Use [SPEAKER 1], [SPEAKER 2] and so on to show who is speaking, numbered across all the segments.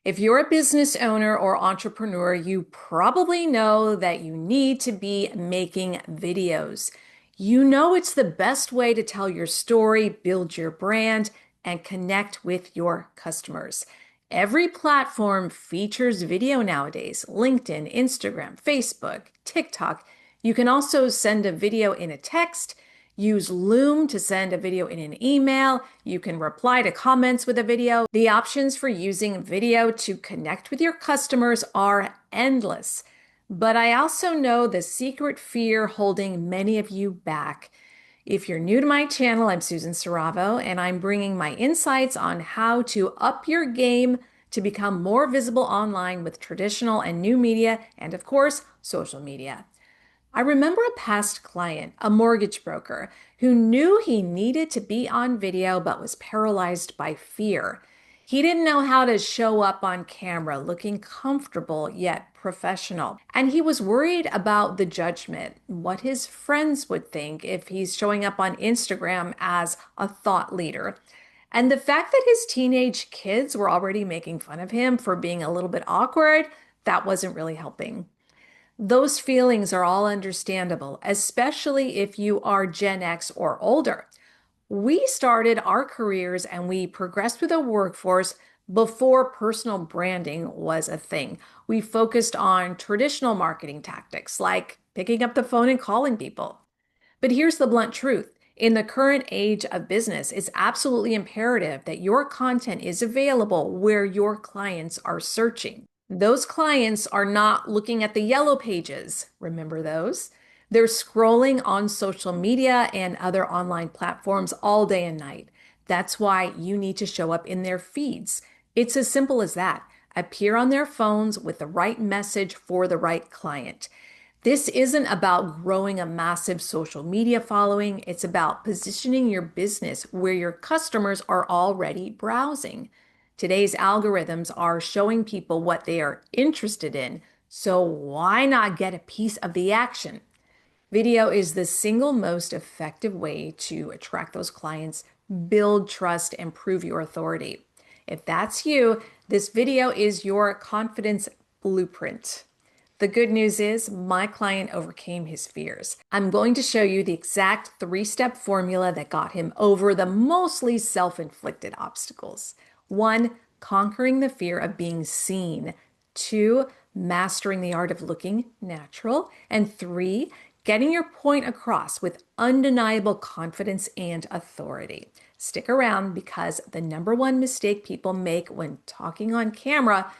[SPEAKER 1] If you're a business owner or entrepreneur, you probably know that you need to be making videos. You know it's the best way to tell your story, build your brand, and connect with your customers. Every platform features video nowadays: LinkedIn, Instagram, Facebook, TikTok. You can also send a video in a text. Use Loom to send a video in an email. You can reply to comments with a video. The options for using video to connect with your customers are endless. But I also know the secret fear holding many of you back. If you're new to my channel, I'm Susan Saravo, and I'm bringing my insights on how to up your game to become more visible online with traditional and new media, and of course, social media. I remember a past client, a mortgage broker, who knew he needed to be on video but was paralyzed by fear. He didn't know how to show up on camera looking comfortable yet professional. And he was worried about the judgment, what his friends would think if he's showing up on Instagram as a thought leader. And the fact that his teenage kids were already making fun of him for being a little bit awkward, that wasn't really helping. Those feelings are all understandable, especially if you are Gen X or older. We started our careers and we progressed through the workforce before personal branding was a thing. We focused on traditional marketing tactics like picking up the phone and calling people. But here's the blunt truth. In the current age of business, it's absolutely imperative that your content is available where your clients are searching. Those clients are not looking at the yellow pages. Remember those? They're scrolling on social media and other online platforms all day and night. That's why you need to show up in their feeds. It's as simple as that. Appear on their phones with the right message for the right client. This isn't about growing a massive social media following. It's about positioning your business where your customers are already browsing. Today's algorithms are showing people what they are interested in, so why not get a piece of the action? Video is the single most effective way to attract those clients, build trust, and prove your authority. If that's you, this video is your confidence blueprint. The good news is my client overcame his fears. I'm going to show you the exact 3-step formula that got him over the mostly self-inflicted obstacles. 1, conquering the fear of being seen. 2, mastering the art of looking natural. And 3, getting your point across with undeniable confidence and authority. Stick around because the #1 mistake people make when talking on camera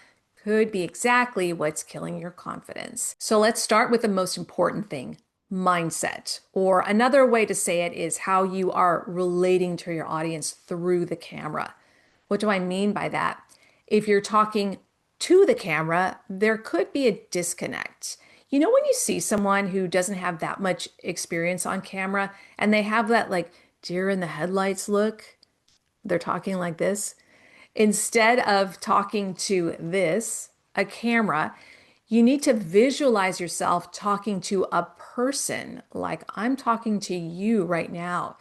[SPEAKER 1] could be exactly what's killing your confidence. So let's start with the most important thing: mindset. Or another way to say it is how you are relating to your audience through the camera. What do I mean by that? If you're talking to the camera, there could be a disconnect. You know, when you see someone who doesn't have that much experience on camera and they have that like deer in the headlights look, they're talking like this. Instead of talking to a camera, you need to visualize yourself talking to a person like I'm talking to you right now.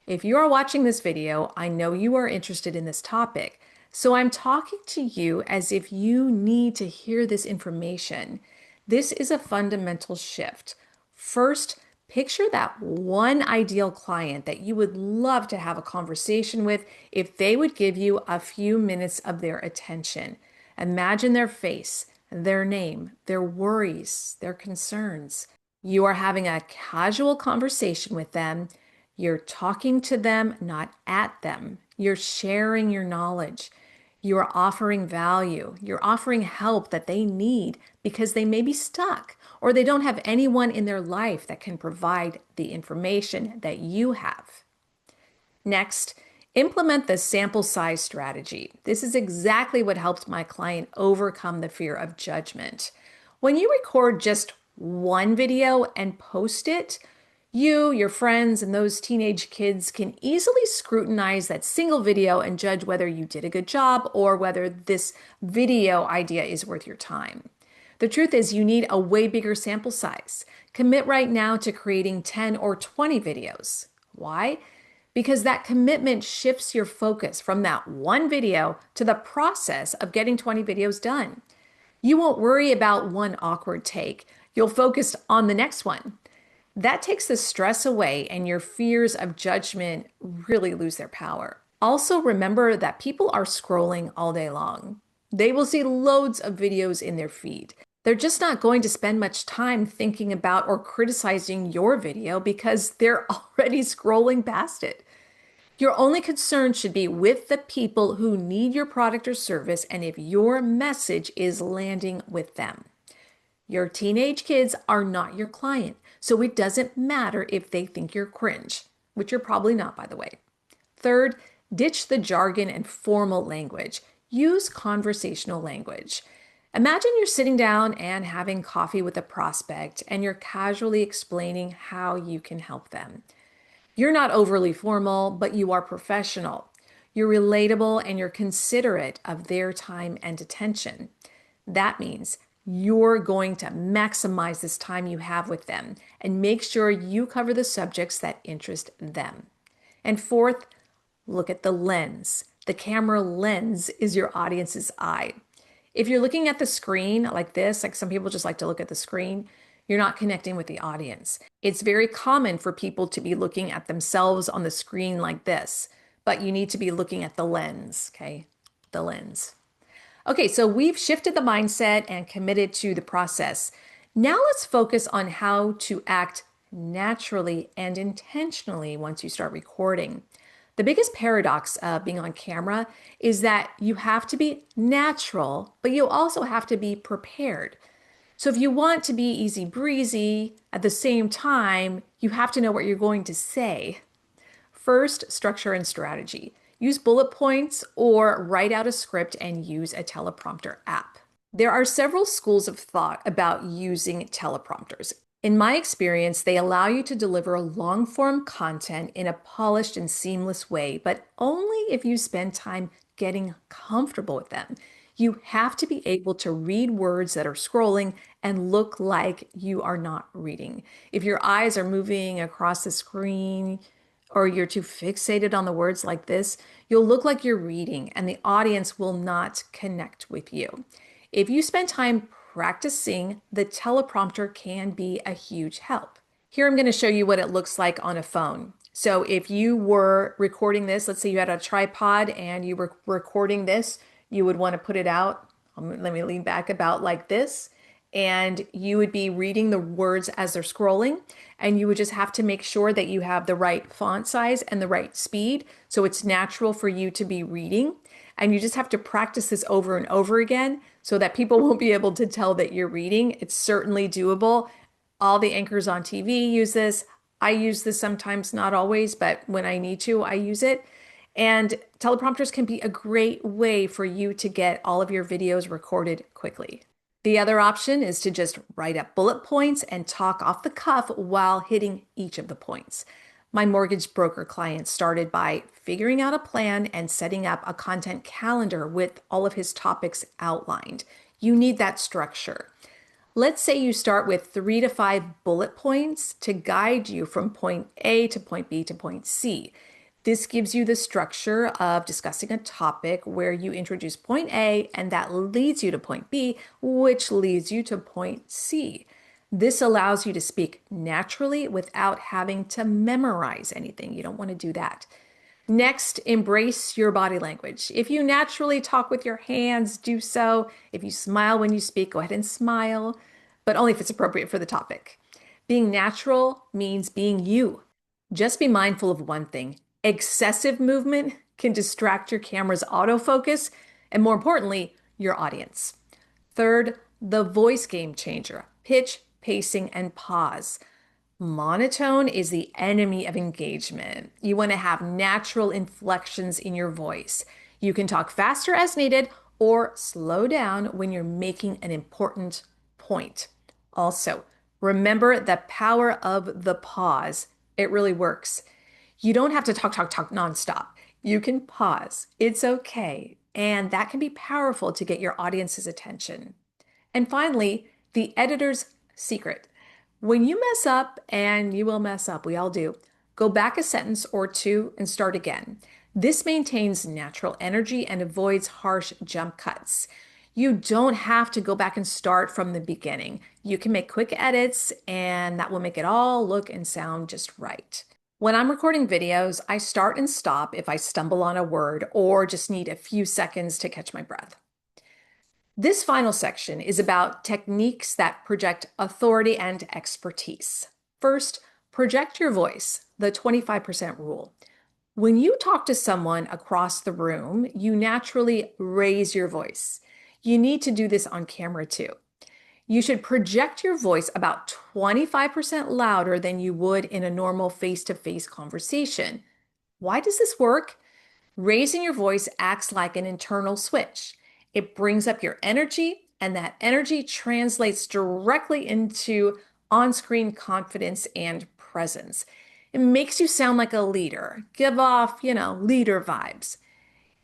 [SPEAKER 1] If you are watching this video, I know you are interested in this topic. So I'm talking to you as if you need to hear this information. This is a fundamental shift. First, picture that one ideal client that you would love to have a conversation with if they would give you a few minutes of their attention. Imagine their face, their name, their worries, their concerns. You are having a casual conversation with them. You're talking to them, not at them. You're sharing your knowledge. You are offering value. You're offering help that they need because they may be stuck or they don't have anyone in their life that can provide the information that you have. Next, implement the sample size strategy. This is exactly what helped my client overcome the fear of judgment. When you record just one video and post it, you, your friends, and those teenage kids can easily scrutinize that single video and judge whether you did a good job or whether this video idea is worth your time. The truth is you need a way bigger sample size. Commit right now to creating 10 or 20 videos. Why? because that commitment shifts your focus from that one video to the process of getting 20 videos done. You won't worry about one awkward take. You'll focus on the next one. That takes the stress away, and your fears of judgment really lose their power. Also, remember that people are scrolling all day long. They will see loads of videos in their feed. They're just not going to spend much time thinking about or criticizing your video because they're already scrolling past it. Your only concern should be with the people who need your product or service and if your message is landing with them. Your teenage kids are not your client, so it doesn't matter if they think you're cringe, which you're probably not, by the way. Third, ditch the jargon and formal language. Use conversational language. Imagine you're sitting down and having coffee with a prospect and you're casually explaining how you can help them. You're not overly formal, but you are professional. You're relatable and you're considerate of their time and attention. That means you're going to maximize this time you have with them and make sure you cover the subjects that interest them. And fourth, look at the lens. The camera lens is your audience's eye. If you're looking at the screen like this, like some people just like to look at the screen, you're not connecting with the audience. It's very common for people to be looking at themselves on the screen like this, but you need to be looking at the lens, okay? The lens. Okay, so we've shifted the mindset and committed to the process. Now let's focus on how to act naturally and intentionally once you start recording. The biggest paradox of being on camera is that you have to be natural, but you also have to be prepared. So if you want to be easy breezy, at the same time, you have to know what you're going to say. First, structure and strategy. Use bullet points or write out a script and use a teleprompter app. There are several schools of thought about using teleprompters. In my experience, they allow you to deliver long form content in a polished and seamless way, but only if you spend time getting comfortable with them. You have to be able to read words that are scrolling and look like you are not reading. If your eyes are moving across the screen or you're too fixated on the words like this, you'll look like you're reading and the audience will not connect with you. If you spend time practicing, the teleprompter can be a huge help. Here I'm going to show you what it looks like on a phone. So if you were recording this, let's say you had a tripod and you were recording this, you would want to put it out. Let me lean back about like this. And you would be reading the words as they're scrolling. And you would just have to make sure that you have the right font size and the right speed. So it's natural for you to be reading. And you just have to practice this over and over again so that people won't be able to tell that you're reading. It's certainly doable. All the anchors on TV use this. I use this sometimes, not always, but when I need to, I use it. And teleprompters can be a great way for you to get all of your videos recorded quickly. The other option is to just write up bullet points and talk off the cuff while hitting each of the points. My mortgage broker client started by figuring out a plan and setting up a content calendar with all of his topics outlined. You need that structure. Let's say you start with 3 to 5 bullet points to guide you from point A to point B to point C. This gives you the structure of discussing a topic where you introduce point A and that leads you to point B, which leads you to point C. This allows you to speak naturally without having to memorize anything. You don't want to do that. Next, embrace your body language. If you naturally talk with your hands, do so. If you smile when you speak, go ahead and smile, but only if it's appropriate for the topic. Being natural means being you. Just be mindful of one thing. Excessive movement can distract your camera's autofocus and, more importantly, your audience. Third, the voice game changer: pitch, pacing, and pause. Monotone is the enemy of engagement. You want to have natural inflections in your voice. You can talk faster as needed or slow down when you're making an important point. Also, remember the power of the pause. It really works. You don't have to talk nonstop. You can pause. It's okay. And that can be powerful to get your audience's attention. And finally, the editor's secret. When you mess up, and you will mess up, we all do, Go back a sentence or two and start again. This maintains natural energy and avoids harsh jump cuts. You don't have to go back and start from the beginning. You can make quick edits, and that will make it all look and sound just right. When I'm recording videos, I start and stop if I stumble on a word or just need a few seconds to catch my breath. This final section is about techniques that project authority and expertise. First, project your voice, the 25% rule. When you talk to someone across the room, you naturally raise your voice. You need to do this on camera too. You should project your voice about 25% louder than you would in a normal face-to-face conversation. Why does this work? Raising your voice acts like an internal switch. It brings up your energy, and that energy translates directly into on-screen confidence and presence. It makes you sound like a leader, give off, leader vibes.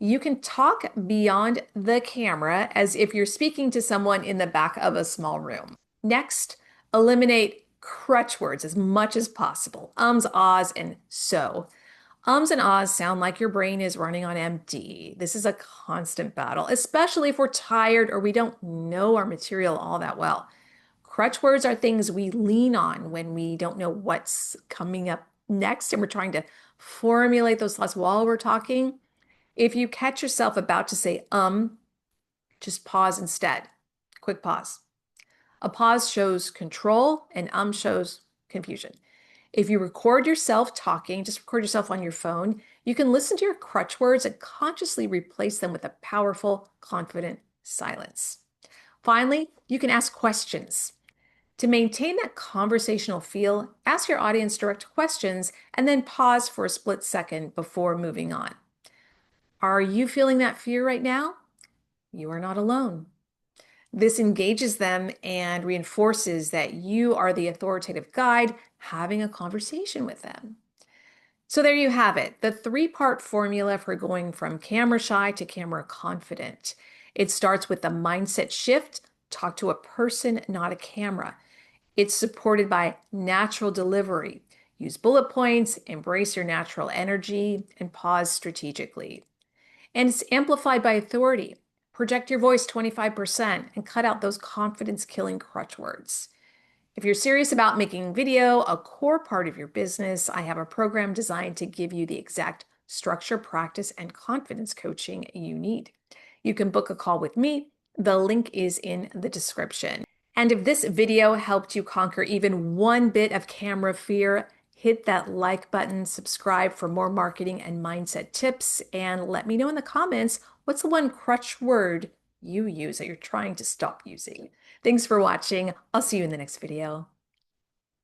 [SPEAKER 1] You can talk beyond the camera as if you're speaking to someone in the back of a small room. Next, eliminate crutch words as much as possible. Ums, ahs, and so. Ums and ahs sound like your brain is running on empty. This is a constant battle, especially if we're tired or we don't know our material all that well. Crutch words are things we lean on when we don't know what's coming up next and we're trying to formulate those thoughts while we're talking. If you catch yourself about to say just pause instead. Quick pause. A pause shows control and shows confusion. If you record yourself talking, just record yourself on your phone, you can listen to your crutch words and consciously replace them with a powerful, confident silence. Finally, you can ask questions. To maintain that conversational feel, ask your audience direct questions and then pause for a split second before moving on. Are you feeling that fear right now? You are not alone. This engages them and reinforces that you are the authoritative guide having a conversation with them. So there you have it, the three-part formula for going from camera shy to camera confident. It starts with the mindset shift, talk to a person, not a camera. It's supported by natural delivery. Use bullet points, embrace your natural energy, and pause strategically. And it's amplified by authority. Project your voice 25% and cut out those confidence-killing crutch words. If you're serious about making video a core part of your business, I have a program designed to give you the exact structure, practice, and confidence coaching you need. You can book a call with me. The link is in the description. And if this video helped you conquer even one bit of camera fear, hit that like button, subscribe for more marketing and mindset tips, and let me know in the comments what's the one crutch word you use that you're trying to stop using. Thanks for watching. I'll see you in the next video.